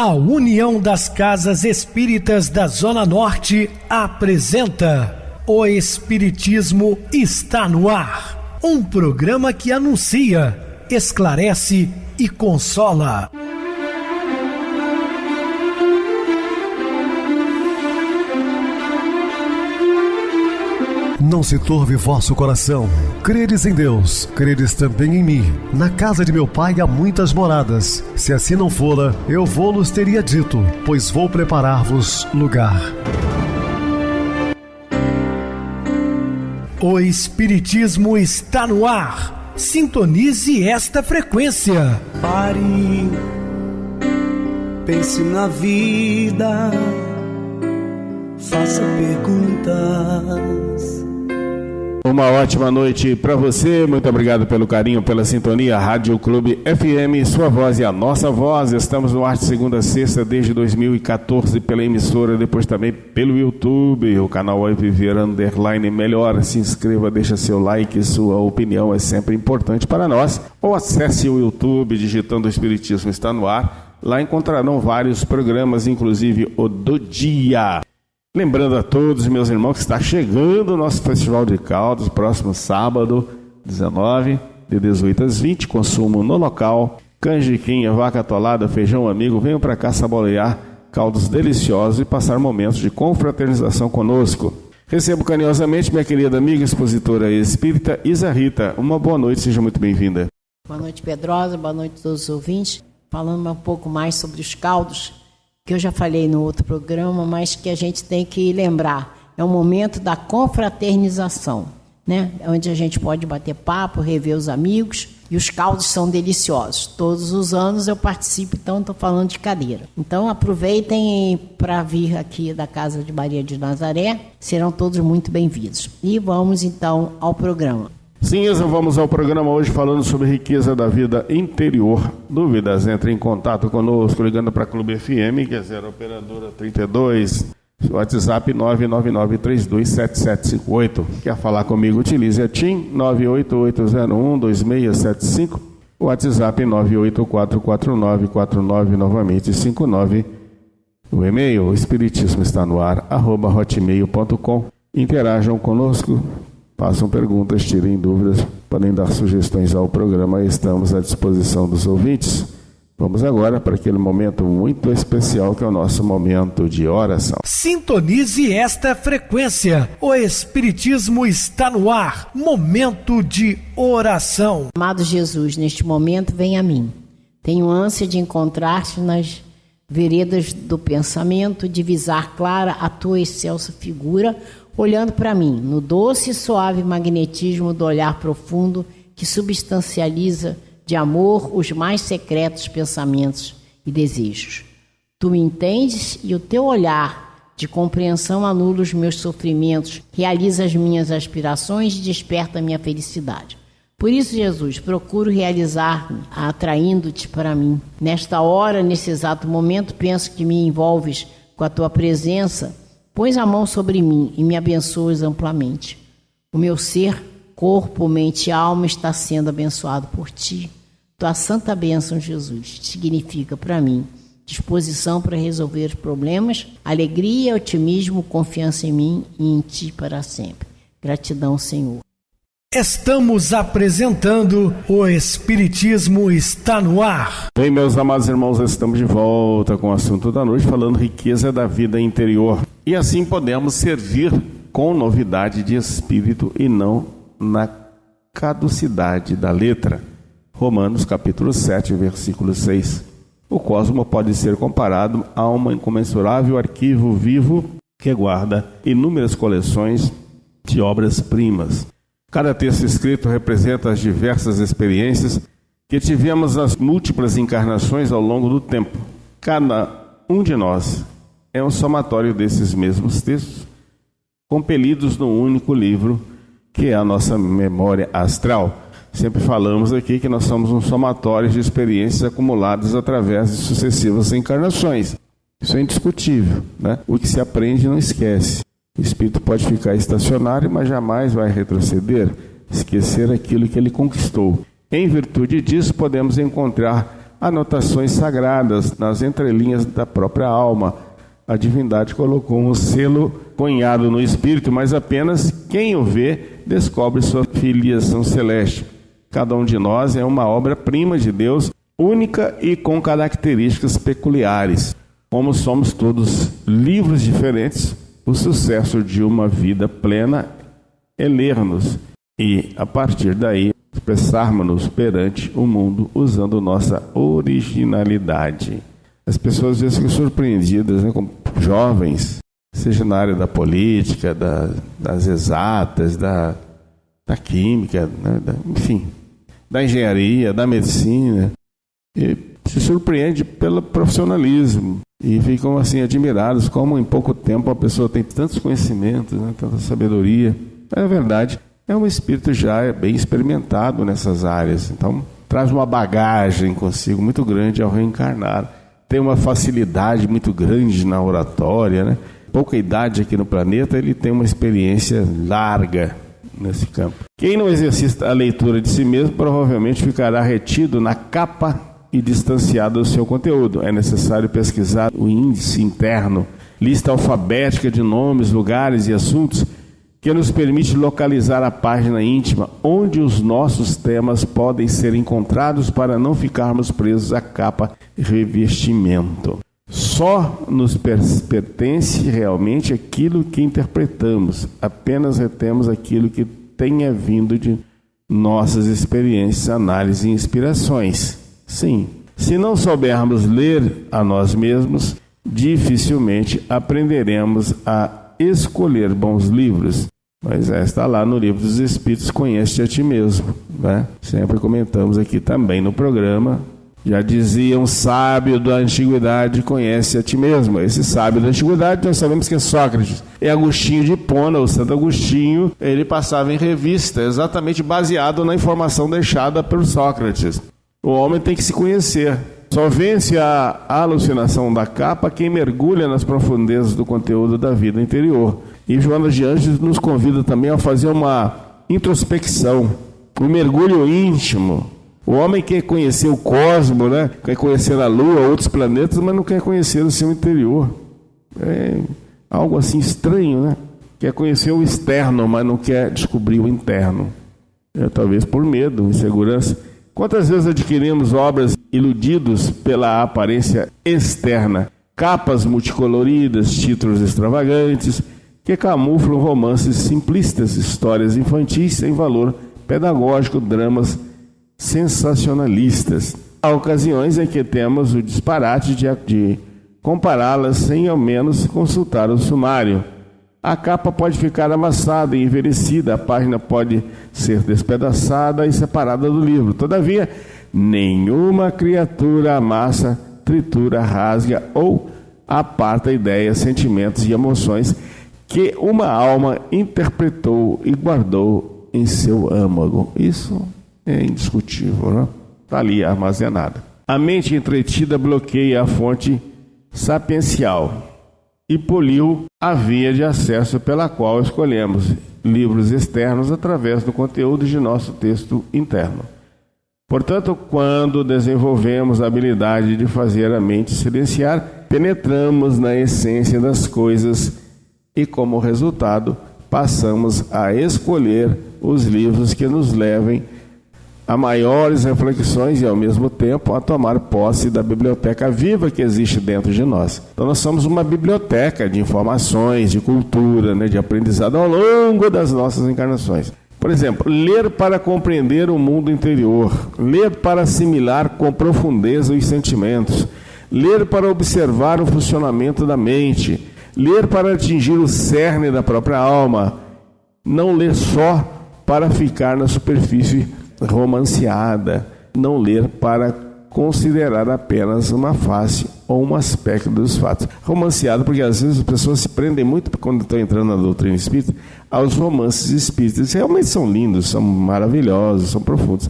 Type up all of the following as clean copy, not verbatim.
A União das Casas Espíritas da Zona Norte apresenta O Espiritismo está no ar. Um programa que anuncia, esclarece e consola. Não se turve vosso coração. Credes em Deus, credes também em mim. Na casa de meu pai há muitas moradas. Se assim não fora, eu vou-los teria dito, pois vou preparar-vos lugar. O Espiritismo está no ar. Sintonize esta frequência. Pare, pense na vida, faça perguntas. Uma ótima noite para você, muito obrigado pelo carinho, pela sintonia. Rádio Clube FM, sua voz e a nossa voz. Estamos no ar de segunda a sexta desde 2014 pela emissora, depois também pelo YouTube, o canal Viver _ Melhor. Se inscreva, deixa seu like, sua opinião é sempre importante para nós. Ou acesse o YouTube digitando O Espiritismo está no ar. Lá encontrarão vários programas, inclusive o do dia. Lembrando a todos, meus irmãos, que está chegando o nosso Festival de Caldos, próximo sábado, 19, de 18 às 20, consumo no local, canjiquinha, vaca atolada, feijão amigo, venham para cá saborear caldos deliciosos e passar momentos de confraternização conosco. Recebo carinhosamente minha querida amiga expositora espírita Isa Rita. Uma boa noite, seja muito bem-vinda. Boa noite, Pedrosa, boa noite a todos os ouvintes. Falando um pouco mais sobre os caldos, que eu já falei no outro programa, mas que a gente tem que lembrar. É um momento da confraternização, né? Onde a gente pode bater papo, rever os amigos, e os caldos são deliciosos. Todos os anos eu participo, então estou falando de cadeira. Então aproveitem para vir aqui da Casa de Maria de Nazaré, serão todos muito bem-vindos. E vamos então ao programa. Sim, Isa, vamos ao programa hoje falando sobre riqueza da vida interior. Dúvidas? Entre em contato conosco ligando para a Clube FM, que é 0 operadora 32, WhatsApp 999327758. Quer falar comigo? Utilize a TIM 988012675, WhatsApp 9844949, novamente 59. O e-mail, o espiritismo está no ar, @hotmail.com. Interajam conosco. Façam perguntas, tirem dúvidas, podem dar sugestões ao programa, estamos à disposição dos ouvintes. Vamos agora para aquele momento muito especial que é o nosso momento de oração. Sintonize esta frequência. O Espiritismo está no ar. Momento de oração. Amado Jesus, neste momento vem a mim. Tenho ânsia de encontrar-te nas veredas do pensamento, divisar clara a tua excelsa figura, olhando para mim, no doce e suave magnetismo do olhar profundo que substancializa de amor os mais secretos pensamentos e desejos. Tu me entendes e o teu olhar de compreensão anula os meus sofrimentos, realiza as minhas aspirações e desperta a minha felicidade. Por isso, Jesus, procuro realizar-me atraindo-te para mim. Nesta hora, nesse exato momento, penso que me envolves com a tua presença. Pões a mão sobre mim e me abençoas amplamente. O meu ser, corpo, mente e alma está sendo abençoado por ti. Tua santa bênção, Jesus, significa para mim disposição para resolver os problemas, alegria, otimismo, confiança em mim e em ti para sempre. Gratidão, Senhor. Estamos apresentando O Espiritismo está no ar. Bem, meus amados irmãos, estamos de volta com o assunto da noite, falando riqueza da vida interior. E assim podemos servir com novidade de espírito e não na caducidade da letra. Romanos capítulo 7, versículo 6. O cosmo pode ser comparado a um incomensurável arquivo vivo que guarda inúmeras coleções de obras-primas. Cada texto escrito representa as diversas experiências que tivemos nas múltiplas encarnações ao longo do tempo. Cada um de nós é um somatório desses mesmos textos, compelidos num único livro, que é a nossa memória astral. Sempre falamos aqui que nós somos um somatório de experiências acumuladas através de sucessivas encarnações. Isso é indiscutível, né? O que se aprende não esquece. O espírito pode ficar estacionário, mas jamais vai retroceder, esquecer aquilo que ele conquistou. Em virtude disso, podemos encontrar anotações sagradas nas entrelinhas da própria alma. A divindade colocou um selo cunhado no espírito, mas apenas quem o vê descobre sua filiação celeste. Cada um de nós é uma obra-prima de Deus, única e com características peculiares. Como somos todos livros diferentes, o sucesso de uma vida plena é ler-nos e, a partir daí, expressarmos-nos perante o mundo usando nossa originalidade. As pessoas às vezes ficam surpreendidas, né, com jovens, seja na área da política, das exatas, da química, né, enfim, da engenharia, da medicina, e se surpreende pelo profissionalismo e ficam assim admirados como em pouco tempo a pessoa tem tantos conhecimentos, né, tanta sabedoria. Mas, na verdade, é um espírito já bem experimentado nessas áreas, então traz uma bagagem consigo muito grande ao reencarnar. Tem uma facilidade muito grande na oratória, né? Pouca idade aqui no planeta, ele tem uma experiência larga nesse campo. Quem não exercita a leitura de si mesmo provavelmente ficará retido na capa e distanciado do seu conteúdo. É necessário pesquisar o índice interno, lista alfabética de nomes, lugares e assuntos que nos permite localizar a página íntima onde os nossos temas podem ser encontrados para não ficarmos presos à capa e revestimento. Só nos pertence realmente aquilo que interpretamos, apenas retemos aquilo que tenha vindo de nossas experiências, análises e inspirações. Sim, se não soubermos ler a nós mesmos, dificilmente aprenderemos a escolher bons livros. Mas está lá no Livro dos Espíritos, Conhece-te a ti mesmo, né? Sempre comentamos aqui também no programa. Já dizia um sábio da antiguidade: conhece a ti mesmo. Esse sábio da antiguidade nós sabemos que é Sócrates. É Agostinho de Hipona, o Santo Agostinho. Ele passava em revista, exatamente baseado na informação deixada por Sócrates. O homem tem que se conhecer. Só vence a alucinação da capa quem mergulha nas profundezas do conteúdo da vida interior. E Joana de Ângeles nos convida também a fazer uma introspecção, um mergulho íntimo. O homem quer conhecer o cosmos, né? Quer conhecer a Lua, outros planetas, mas não quer conhecer o seu interior. É algo assim estranho, né? Quer conhecer o externo, mas não quer descobrir o interno. Talvez por medo, insegurança. Quantas vezes adquirimos obras iludidos pela aparência externa, capas multicoloridas, títulos extravagantes, que camuflam romances simplistas, histórias infantis sem valor pedagógico, dramas sensacionalistas. Há ocasiões em que temos o disparate de compará-las sem ao menos consultar o sumário. A capa pode ficar amassada e envelhecida, a página pode ser despedaçada e separada do livro. Todavia, nenhuma criatura amassa, tritura, rasga ou aparta ideias, sentimentos e emoções que uma alma interpretou e guardou em seu âmago. Isso é indiscutível, né? Está ali armazenada. A mente entretida bloqueia a fonte sapiencial e poliu a via de acesso pela qual escolhemos livros externos através do conteúdo de nosso texto interno. Portanto, quando desenvolvemos a habilidade de fazer a mente silenciar, penetramos na essência das coisas e, como resultado, passamos a escolher os livros que nos levem a maiores reflexões e, ao mesmo tempo, a tomar posse da biblioteca viva que existe dentro de nós. Então, nós somos uma biblioteca de informações, de cultura, né, de aprendizado ao longo das nossas encarnações. Por exemplo, ler para compreender o mundo interior, ler para assimilar com profundeza os sentimentos, ler para observar o funcionamento da mente, ler para atingir o cerne da própria alma, não ler só para ficar na superfície romanceada, não ler para considerar apenas uma face ou um aspecto dos fatos. Romanceado porque às vezes as pessoas se prendem muito, quando estão entrando na doutrina espírita, aos romances espíritas. Realmente são lindos, são maravilhosos, são profundos.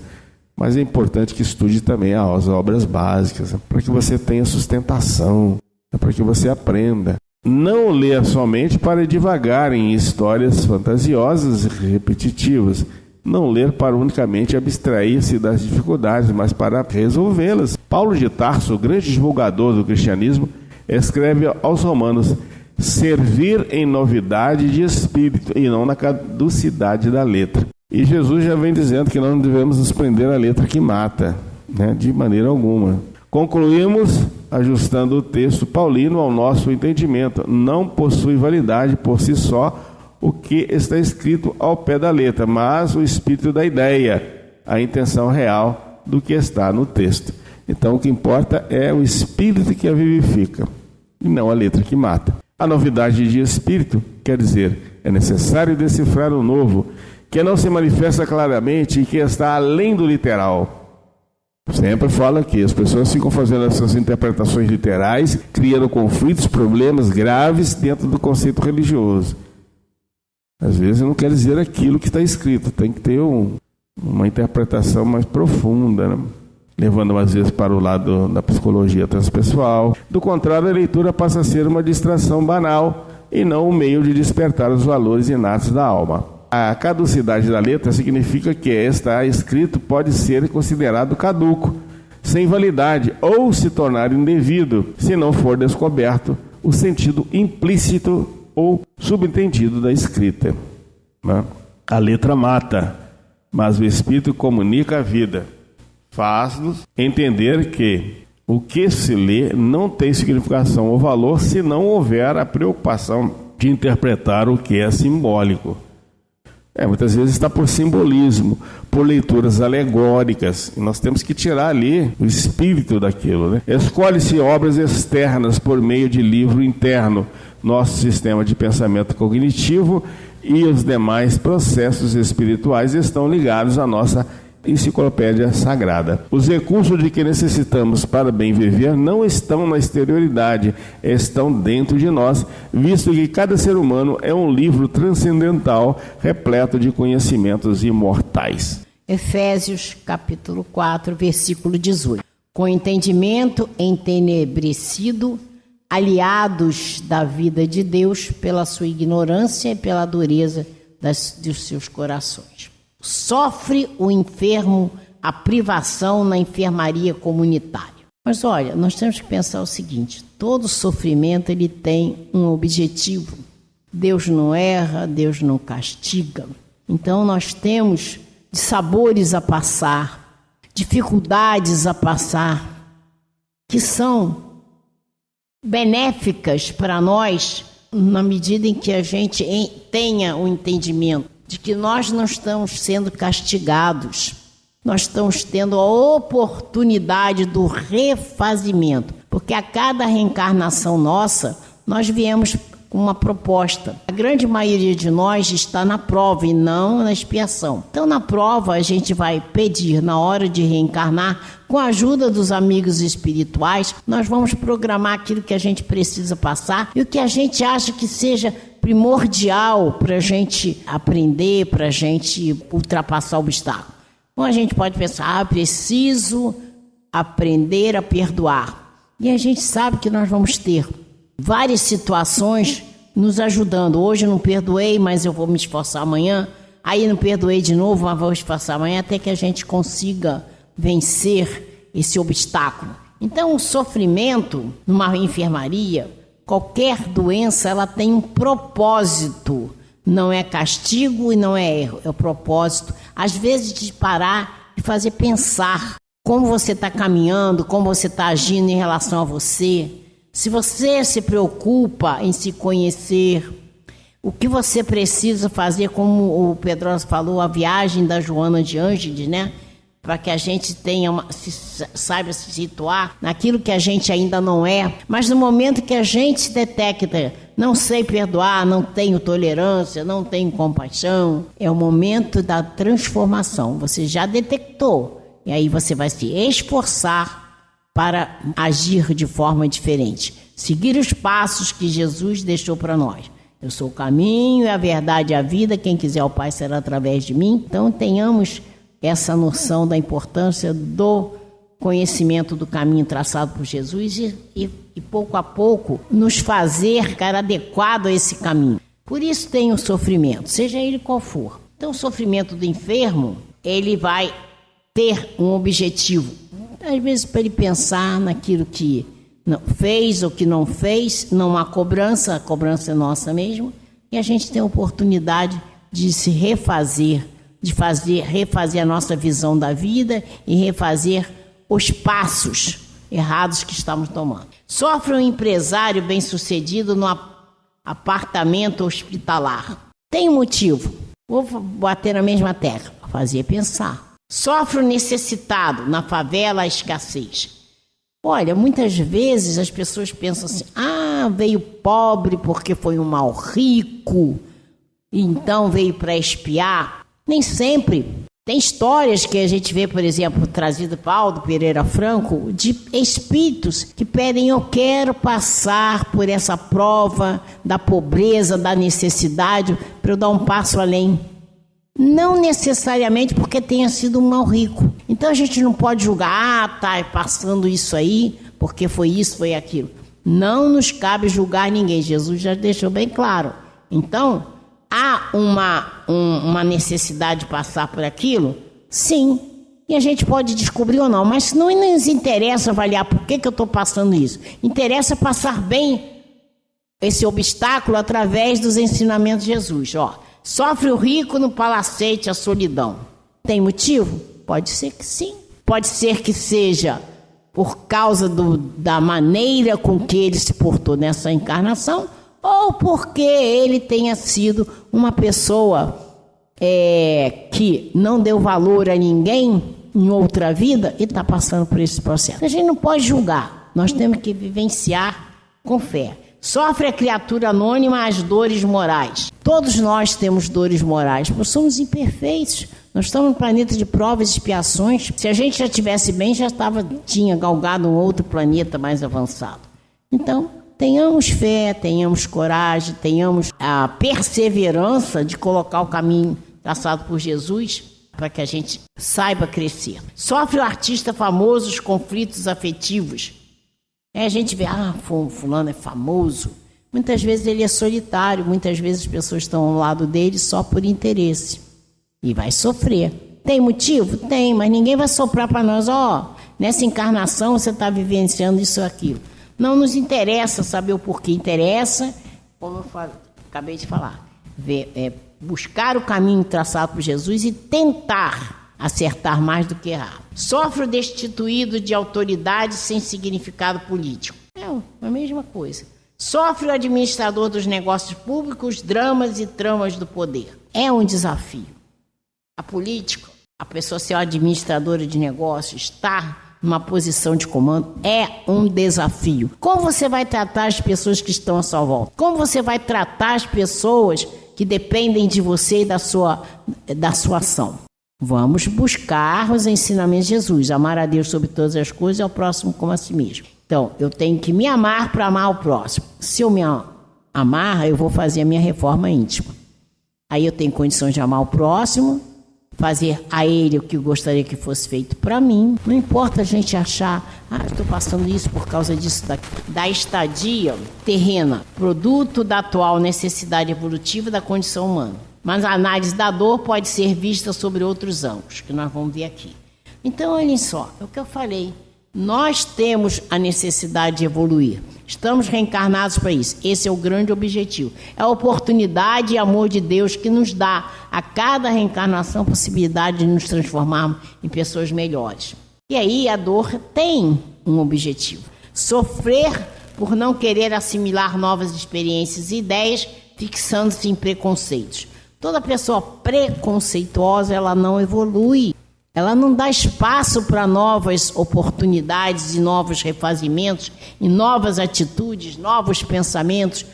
Mas é importante que estude também as obras básicas, para que você tenha sustentação, para que você aprenda. Não ler somente para divagar em histórias fantasiosas e repetitivas. não ler para unicamente abstrair-se das dificuldades, mas para resolvê-las. Paulo de Tarso, o grande divulgador do cristianismo, escreve aos Romanos: servir em novidade de espírito e não na caducidade da letra. E Jesus já vem dizendo que nós não devemos nos prender à letra que mata, de maneira alguma. Concluímos ajustando o texto paulino ao nosso entendimento. Não possui validade por si só o que está escrito ao pé da letra, mas o espírito da ideia, a intenção real do que está no texto. Então o que importa é o espírito que a vivifica e não a letra que mata. A novidade de espírito quer dizer, é necessário decifrar o novo, que não se manifesta claramente e que está além do literal. Sempre falo aqui, as pessoas ficam fazendo essas interpretações literais, criando conflitos, problemas graves dentro do conceito religioso. Às vezes não quer dizer aquilo que está escrito, tem que ter uma interpretação mais profunda, levando às vezes para o lado da psicologia transpessoal. Do contrário, a leitura passa a ser uma distração banal e não um meio de despertar os valores inatos da alma. A caducidade da letra significa que está escrito pode ser considerado caduco, sem validade, ou se tornar indevido, se não for descoberto o sentido implícito ou subentendido da escrita. A letra mata, mas o Espírito comunica a vida. Faz-nos entender que o que se lê não tem significação ou valor se não houver a preocupação de interpretar o que é simbólico. Muitas vezes está por simbolismo, por leituras alegóricas. E nós temos que tirar ali o espírito daquilo. Escolhe-se obras externas por meio de livro interno. Nosso sistema de pensamento cognitivo e os demais processos espirituais estão ligados à nossa enciclopédia sagrada. Os recursos de que necessitamos para bem viver não estão na exterioridade, estão dentro de nós, visto que cada ser humano é um livro transcendental, repleto de conhecimentos imortais. Efésios capítulo 4, versículo 18. Com entendimento entenebrecido, aliados da vida de Deus pela sua ignorância e pela dureza dos seus corações. Sofre o enfermo a privação na enfermaria comunitária. Mas olha, nós temos que pensar o seguinte: todo sofrimento ele tem um objetivo. Deus não erra, Deus não castiga. Então nós temos dissabores a passar, dificuldades a passar, que são benéficas para nós na medida em que a gente tenha o entendimento de que nós não estamos sendo castigados, nós estamos tendo a oportunidade do refazimento, porque a cada reencarnação nossa, nós viemos com uma proposta. A grande maioria de nós está na prova e não na expiação. Então, na prova, a gente vai pedir, na hora de reencarnar, com a ajuda dos amigos espirituais, nós vamos programar aquilo que a gente precisa passar e o que a gente acha que seja primordial para a gente aprender, para a gente ultrapassar o obstáculo. Então a gente pode pensar, preciso aprender a perdoar. E a gente sabe que nós vamos ter várias situações nos ajudando. Hoje eu não perdoei, mas eu vou me esforçar amanhã. Aí não perdoei de novo, mas vou me esforçar amanhã até que a gente consiga vencer esse obstáculo. Então o sofrimento numa enfermaria, qualquer doença, ela tem um propósito. Não é castigo e não é erro, é o propósito. Às vezes de parar e fazer pensar como você está caminhando, como você está agindo em relação a você. Se você se preocupa em se conhecer, o que você precisa fazer, como o Pedroso falou, a viagem da Joana de Ângeles, para que a gente saiba se situar naquilo que a gente ainda não é. Mas no momento que a gente se detecta, não sei perdoar, não tenho tolerância, não tenho compaixão, é o momento da transformação. Você já detectou, e aí você vai se esforçar para agir de forma diferente. Seguir os passos que Jesus deixou para nós. Eu sou o caminho, a verdade e a vida, quem quiser ao Pai será através de mim. Então tenhamos essa noção da importância do conhecimento do caminho traçado por Jesus e pouco a pouco nos fazer ficar adequado a esse caminho. Por isso tem o sofrimento, seja ele qual for. Então, o sofrimento do enfermo, ele vai ter um objetivo. Às vezes, para ele pensar naquilo que não fez ou que não fez, não há cobrança, a cobrança é nossa mesmo, e a gente tem a oportunidade de se refazer, refazer a nossa visão da vida e refazer os passos errados que estamos tomando. Sofre um empresário bem-sucedido no apartamento hospitalar. Tem um motivo. Vou bater na mesma tecla, fazer pensar. Sofre o necessitado na favela, a escassez. Olha, muitas vezes as pessoas pensam assim, veio pobre porque foi um mal rico, então veio para espiar. Nem sempre. Tem histórias que a gente vê, por exemplo, trazido por Aldo Pereira Franco, de espíritos que pedem, eu quero passar por essa prova da pobreza, da necessidade, para eu dar um passo além. Não necessariamente porque tenha sido um mal rico. Então a gente não pode julgar, tá passando isso aí, porque foi isso, foi aquilo. Não nos cabe julgar ninguém, Jesus já deixou bem claro. Então, há uma necessidade de passar por aquilo? Sim. E a gente pode descobrir ou não, mas não nos interessa avaliar por que eu estou passando isso. Interessa passar bem esse obstáculo através dos ensinamentos de Jesus. Sofre o rico no palacete a solidão. Tem motivo? Pode ser que sim. Pode ser que seja por causa da maneira com que ele se portou nessa encarnação, ou porque ele tenha sido uma pessoa que não deu valor a ninguém em outra vida e está passando por esse processo. A gente não pode julgar, nós temos que vivenciar com fé. Sofre a criatura anônima as dores morais. Todos nós temos dores morais, porque somos imperfeitos. Nós estamos no planeta de provas e expiações. Se a gente já estivesse bem, tinha galgado um outro planeta mais avançado. Então, tenhamos fé, tenhamos coragem, tenhamos a perseverança de colocar o caminho traçado por Jesus para que a gente saiba crescer. Sofre o artista famoso os conflitos afetivos. A gente vê, fulano é famoso. Muitas vezes ele é solitário, muitas vezes as pessoas estão ao lado dele só por interesse. E vai sofrer. Tem motivo? Tem, mas ninguém vai soprar para nós, nessa encarnação você está vivenciando isso ou aquilo. Não nos interessa saber o porquê. Interessa, como eu acabei de falar, buscar o caminho traçado por Jesus e tentar acertar mais do que errar. Sofre o destituído de autoridade sem significado político. É a mesma coisa. Sofre o administrador dos negócios públicos, dramas e tramas do poder. É um desafio. A política, a pessoa ser administradora de negócios, estar numa posição de comando, é um desafio. Como você vai tratar as pessoas que estão à sua volta? Como você vai tratar as pessoas que dependem de você e da sua ação? Vamos buscar os ensinamentos de Jesus. Amar a Deus sobre todas as coisas e ao próximo como a si mesmo. Então, eu tenho que me amar para amar o próximo. Se eu me amar, eu vou fazer a minha reforma íntima. Aí eu tenho condições de amar o próximo, fazer a ele o que eu gostaria que fosse feito para mim. Não importa a gente achar, estou passando isso por causa disso, da estadia terrena, produto da atual necessidade evolutiva da condição humana. Mas a análise da dor pode ser vista sobre outros ângulos, que nós vamos ver aqui. Então, olhem só, é o que eu falei. Nós temos a necessidade de evoluir. Estamos reencarnados para isso. Esse é o grande objetivo. É a oportunidade e amor de Deus que nos dá a cada reencarnação a possibilidade de nos transformarmos em pessoas melhores. E aí a dor tem um objetivo. Sofrer por não querer assimilar novas experiências e ideias, fixando-se em preconceitos. Toda pessoa preconceituosa, ela não evolui. Ela não dá espaço para novas oportunidades e novos refazimentos, e novas atitudes, novos pensamentos,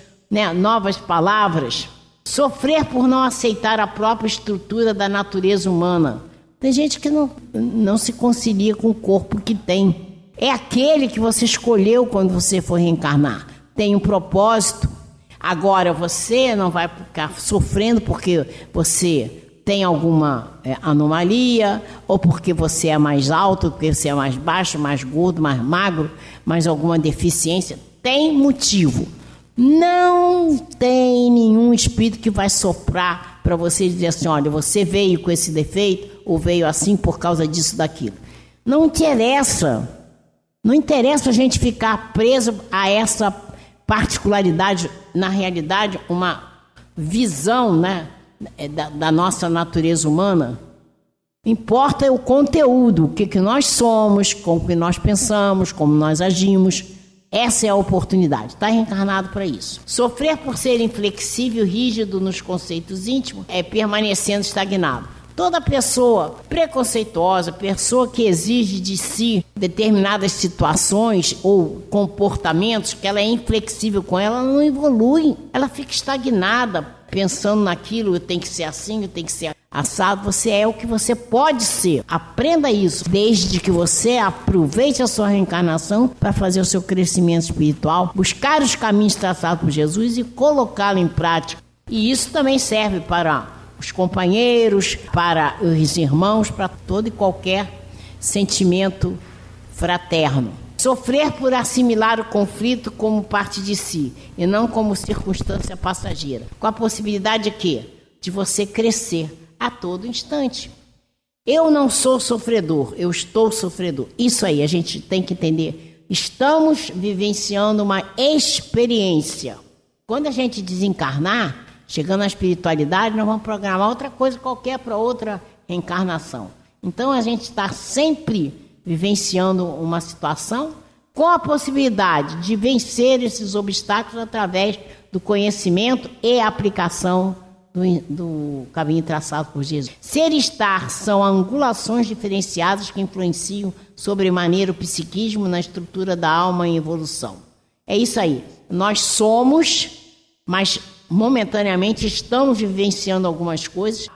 novas palavras. Sofrer por não aceitar a própria estrutura da natureza humana. Tem gente que não se concilia com o corpo que tem. É aquele que você escolheu quando você for reencarnar. Tem um propósito. Agora você não vai ficar sofrendo porque você tem alguma anomalia, ou porque você é mais alto, porque você é mais baixo, mais gordo, mais magro, mais alguma deficiência. Tem motivo. Não tem nenhum espírito que vai soprar para você dizer assim, olha, você veio com esse defeito ou veio assim por causa disso, daquilo. Não interessa a gente ficar preso a essa particularidade, na realidade, uma visão, né, da nossa natureza humana. Importa é o conteúdo, o que nós somos, como que nós pensamos, como nós agimos. Essa é a oportunidade, está reencarnado para isso. Sofrer por ser inflexível, rígido nos conceitos íntimos, é permanecendo estagnado. Toda pessoa preconceituosa, pessoa que exige de si determinadas situações ou comportamentos, que ela é inflexível com ela não evolui. Ela fica estagnada, pensando naquilo, tem que ser assim, tem que ser assado. Você é o que você pode ser. Aprenda isso, desde que você aproveite a sua reencarnação para fazer o seu crescimento espiritual, buscar os caminhos traçados por Jesus e colocá-lo em prática. E isso também serve para os companheiros, para os irmãos, para todo e qualquer sentimento fraterno. Sofrer por assimilar o conflito como parte de si e não como circunstância passageira, com a possibilidade de quê? De você crescer a todo instante. Eu não sou sofredor, eu estou sofredor. Isso aí, a gente tem que entender. Estamos vivenciando uma experiência. Quando a gente desencarnar, chegando à espiritualidade, nós vamos programar outra coisa qualquer para outra reencarnação. Então a gente está sempre vivenciando uma situação com a possibilidade de vencer esses obstáculos através do conhecimento e aplicação do caminho traçado por Jesus. Ser e estar são angulações diferenciadas que influenciam sobremaneira o psiquismo na estrutura da alma em evolução. É isso aí. Nós somos, mas momentaneamente estamos vivenciando algumas coisas.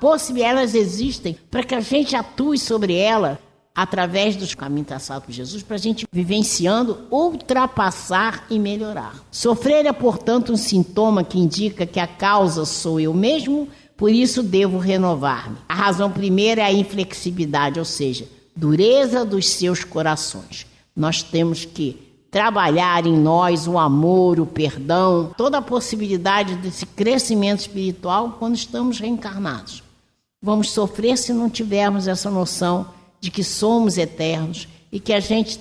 Elas existem para que a gente atue sobre ela através dos caminhos traçados por Jesus, para a gente vivenciando, ultrapassar e melhorar. Sofrer é, portanto, um sintoma que indica que a causa sou eu mesmo, por isso devo renovar-me. A razão primeira é a inflexibilidade, ou seja, dureza dos seus corações. Nós temos que trabalhar em nós o amor, o perdão, toda a possibilidade desse crescimento espiritual quando estamos reencarnados. Vamos sofrer se não tivermos essa noção de que somos eternos e que a gente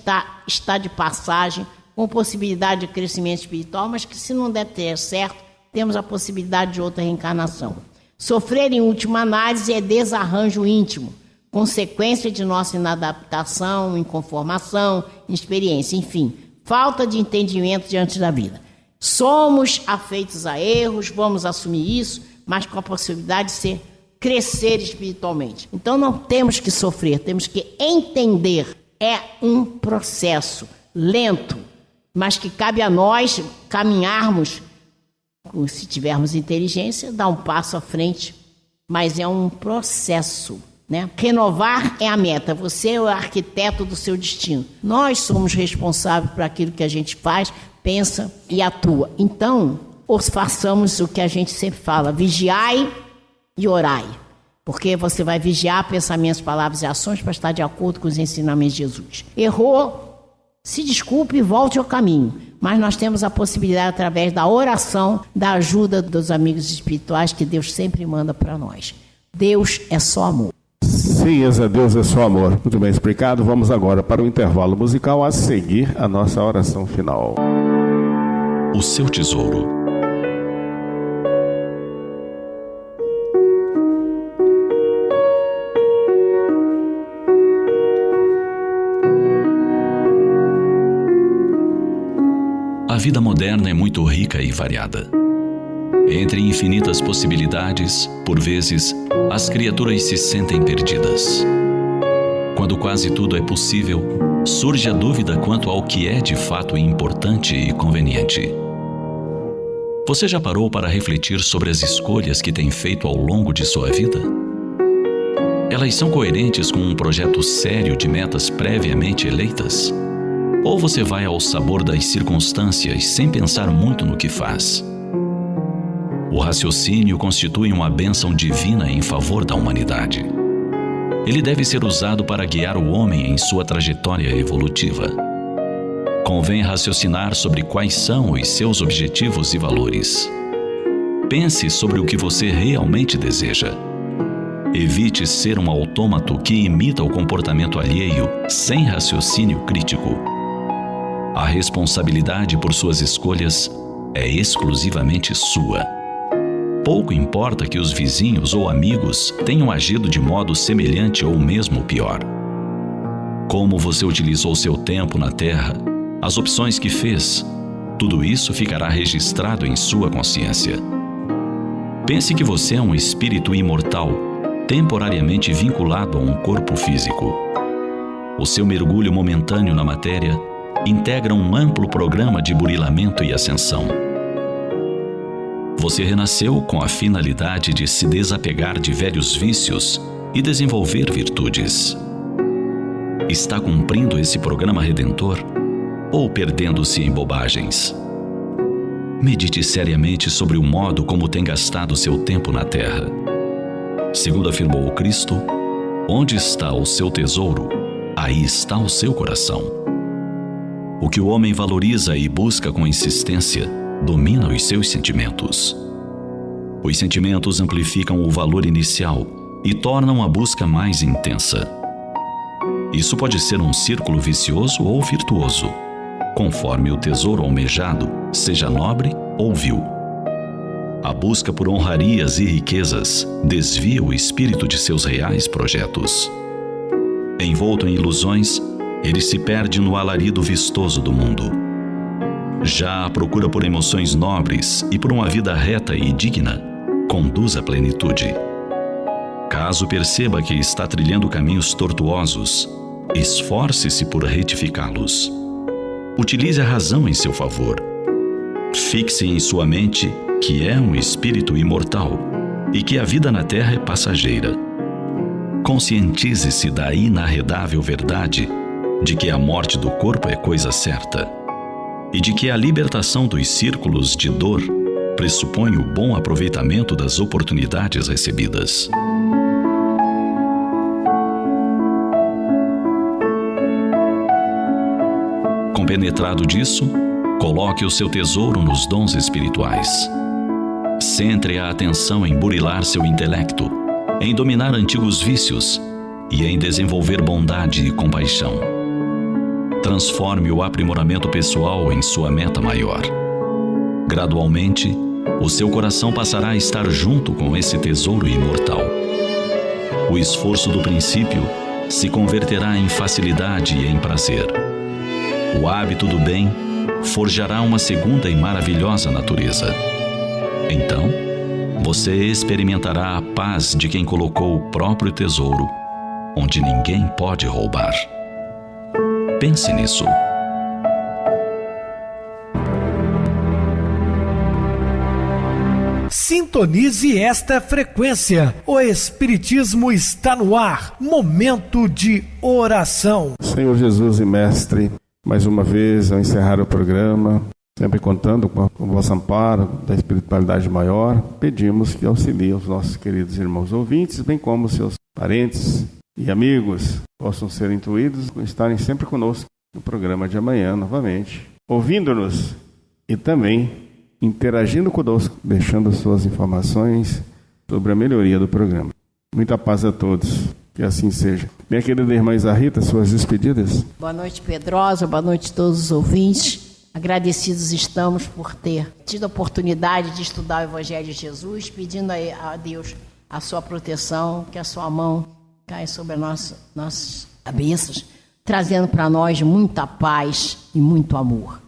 está de passagem com possibilidade de crescimento espiritual, mas que se não der certo, temos a possibilidade de outra reencarnação. Sofrer, em última análise, é desarranjo íntimo, consequência de nossa inadaptação, inconformação, inexperiência, enfim, falta de entendimento diante da vida. Somos afeitos a erros, vamos assumir isso, mas com a possibilidade de crescer espiritualmente. Então não temos que sofrer, temos que entender. É um processo lento, mas que cabe a nós caminharmos, se tivermos inteligência, dar um passo à frente, mas é um processo, né? Renovar é a meta, você é o arquiteto do seu destino. Nós somos responsáveis por aquilo que a gente faz, pensa e atua. Então, façamos o que a gente sempre fala, vigiai e orai, porque você vai vigiar pensamentos, palavras e ações para estar de acordo com os ensinamentos de Jesus. Errou, se desculpe e volte ao caminho, mas nós temos a possibilidade, através da oração, da ajuda dos amigos espirituais que Deus sempre manda para nós. Deus é só amor. Sim, Deus é só amor. Muito bem explicado. Vamos agora para o intervalo musical, a seguir a nossa oração final. O seu tesouro. A vida moderna é muito rica e variada. Entre infinitas possibilidades, por vezes, as criaturas se sentem perdidas. Quando quase tudo é possível, surge a dúvida quanto ao que é de fato importante e conveniente. Você já parou para refletir sobre as escolhas que tem feito ao longo de sua vida? Elas são coerentes com um projeto sério de metas previamente eleitas? Ou você vai ao sabor das circunstâncias sem pensar muito no que faz? O raciocínio constitui uma bênção divina em favor da humanidade. Ele deve ser usado para guiar o homem em sua trajetória evolutiva. Convém raciocinar sobre quais são os seus objetivos e valores. Pense sobre o que você realmente deseja. Evite ser um autômato que imita o comportamento alheio sem raciocínio crítico. A responsabilidade por suas escolhas é exclusivamente sua. Pouco importa que os vizinhos ou amigos tenham agido de modo semelhante ou mesmo pior. Como você utilizou seu tempo na Terra, as opções que fez, tudo isso ficará registrado em sua consciência. Pense que você é um espírito imortal, temporariamente vinculado a um corpo físico. O seu mergulho momentâneo na matéria integra um amplo programa de burilamento e ascensão. Você renasceu com a finalidade de se desapegar de velhos vícios e desenvolver virtudes. Está cumprindo esse programa redentor ou perdendo-se em bobagens? Medite seriamente sobre o modo como tem gastado seu tempo na Terra. Segundo afirmou o Cristo, onde está o seu tesouro, aí está o seu coração. O que o homem valoriza e busca com insistência domina os seus sentimentos. Os sentimentos amplificam o valor inicial e tornam a busca mais intensa. Isso pode ser um círculo vicioso ou virtuoso, conforme o tesouro almejado seja nobre ou vil. A busca por honrarias e riquezas desvia o espírito de seus reais projetos. Envolto em ilusões, ele se perde no alarido vistoso do mundo. Já a procura por emoções nobres e por uma vida reta e digna conduz à plenitude. Caso perceba que está trilhando caminhos tortuosos, esforce-se por retificá-los. Utilize a razão em seu favor. Fixe em sua mente que é um espírito imortal e que a vida na Terra é passageira. Conscientize-se da inarredável verdade de que a morte do corpo é coisa certa e de que a libertação dos círculos de dor pressupõe o bom aproveitamento das oportunidades recebidas. Compenetrado disso, coloque o seu tesouro nos dons espirituais. Centre a atenção em burilar seu intelecto, em dominar antigos vícios e em desenvolver bondade e compaixão. Transforme o aprimoramento pessoal em sua meta maior. Gradualmente, o seu coração passará a estar junto com esse tesouro imortal. O esforço do princípio se converterá em facilidade e em prazer. O hábito do bem forjará uma segunda e maravilhosa natureza. Então, você experimentará a paz de quem colocou o próprio tesouro onde ninguém pode roubar. Pense nisso. Sintonize esta frequência. O Espiritismo está no ar. Momento de oração. Senhor Jesus e Mestre, mais uma vez, ao encerrar o programa, sempre contando com o vosso amparo da espiritualidade maior, pedimos que auxilie os nossos queridos irmãos ouvintes, bem como seus parentes e amigos, possam ser intuídos e estarem sempre conosco no programa de amanhã, novamente, ouvindo-nos e também interagindo conosco, deixando suas informações sobre a melhoria do programa. Muita paz a todos. Que assim seja. Minha querida irmã Isarrita, suas despedidas. Boa noite, Pedrosa. Boa noite a todos os ouvintes. Agradecidos estamos por ter tido a oportunidade de estudar o Evangelho de Jesus, pedindo a Deus a sua proteção, que a sua mão caia sobre nossas cabeças, trazendo para nós muita paz e muito amor.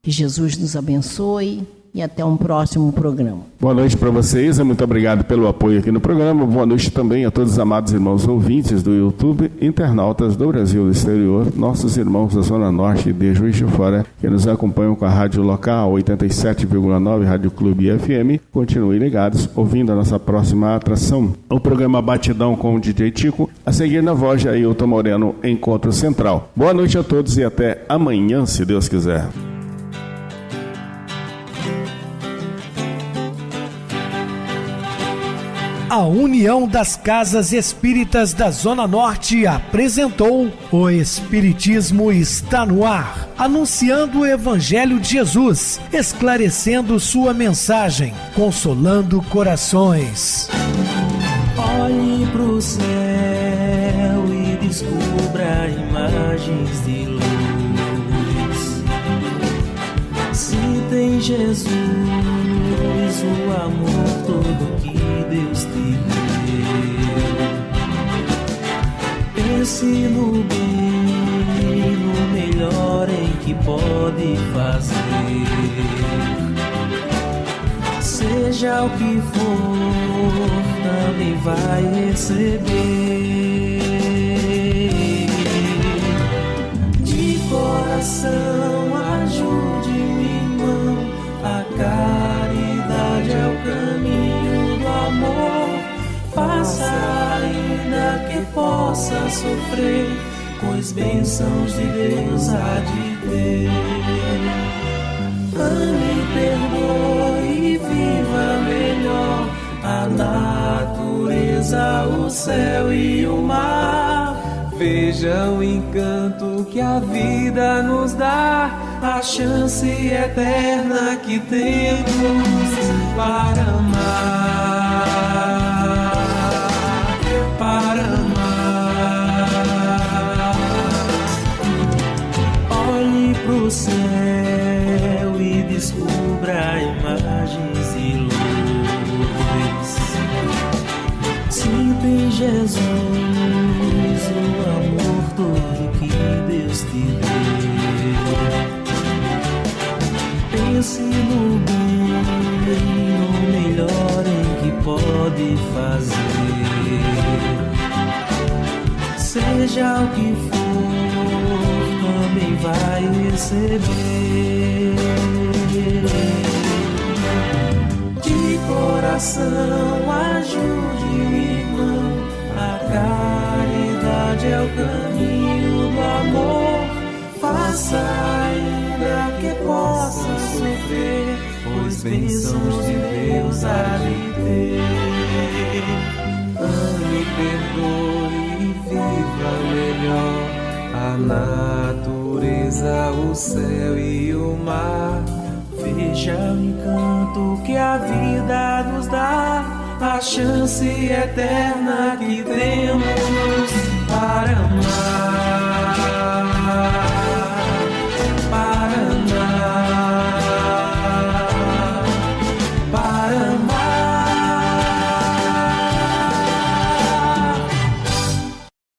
Que Jesus nos abençoe. E até um próximo programa. Boa noite para vocês, muito obrigado pelo apoio aqui no programa. Boa noite também a todos os amados irmãos ouvintes do YouTube, internautas do Brasil e do exterior, nossos irmãos da Zona Norte e de Juiz de Fora, que nos acompanham com a rádio local 87,9 Rádio Clube FM. Continuem ligados, ouvindo a nossa próxima atração, o programa Batidão com o DJ Tico, a seguir na voz de Ailton Moreno, Encontro Central. Boa noite a todos e até amanhã, se Deus quiser. A União das Casas Espíritas da Zona Norte apresentou O Espiritismo Está no Ar, anunciando o Evangelho de Jesus, esclarecendo sua mensagem, consolando corações. Olhe pro céu e descubra imagens de luz. Se tem Jesus, o amor todo que Deus te deu. Pense no bem, no melhor em que pode fazer. Seja o que for, também vai receber. De coração, ajude o irmão. A caridade é o caminho do amor. Faça ainda que possa sofrer, pois bênçãos de Deus há de ter. Ame, perdoe e viva melhor a natureza, o céu e o mar. Veja o encanto que a vida nos dá, a chance eterna que temos para amar, para amar. Olhe pro céu e descubra imagens de luz. Sinta em Jesus o amor todo que Deus te deu. Pense no bem, no melhor em que pode fazer. Seja o que for, também vai receber. De coração, ajude o irmão. A caridade é o caminho do amor. Faça ainda que possa sofrer, pois bênçãos de Deus há de ter. Ame, perdoe e viva melhor a natureza, o céu e o mar. Veja o encanto que a vida nos dá, a chance eterna que temos para amar.